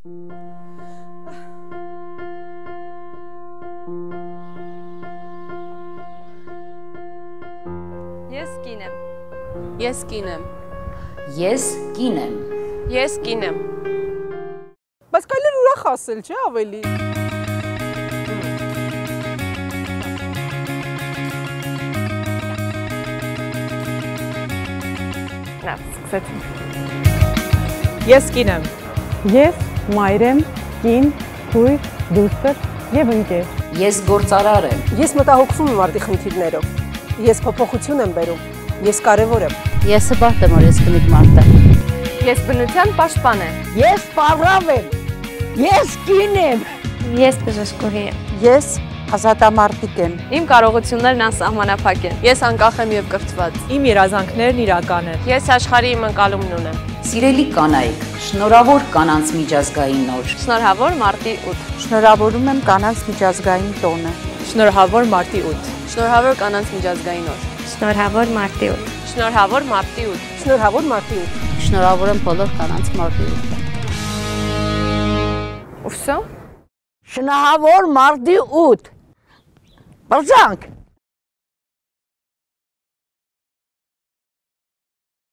Ես կին եմ։ Ես կին եմ։ Ես կին եմ։ Ես կին եմ։ Բայց կարելի է ուրախ ասել, չէ՞ ավելի։ Նա, սկսեցինք։ Ես կին եմ։ Ես մայր եմ, կին, քույր, դուստր եւ ընկեր։ Ես գործարար եմ։ Ես մտահոգվում եմ արդի խնդիրներով։ Ես փոփոխություն եմ բերում։ Ես կարևոր եմ։ Ես հպարտ եմ, որ ես կնիկ մարդ եմ։ Ես բնության պաշտպան եմ։ Ես պարավ եմ։ Ես կին եմ։ Ես բժշկուհի եմ։ Ես ազատամարտիկ եմ։ Իմ կարողություններն անսահմանափակ են։ Ես անկախ եմ եւ կրթված։ Իմ երազանքներն իրական են։ Ես աշխարհի իմ ընկալումն ունեմ։ Սիրելի կանայք, շնորհավոր կանանց միջազգային օր։ Շնորհավոր մարտի 8։ Շնորհավորում եմ կանանց միջազգային տոնը։ Շնորհավոր մարտի 8։ Շնորհավոր կանանց միջազգային օր։ Շնորհավոր մարտի 8։ Շնորհավոր մարտի 8։ Շնորհավոր մարտի 8։ Շնորհավոր եմ բոլոր կանանց մարտի 8։ Ու վсё։ Շնորհավոր մարտի 8։ Բարձանք։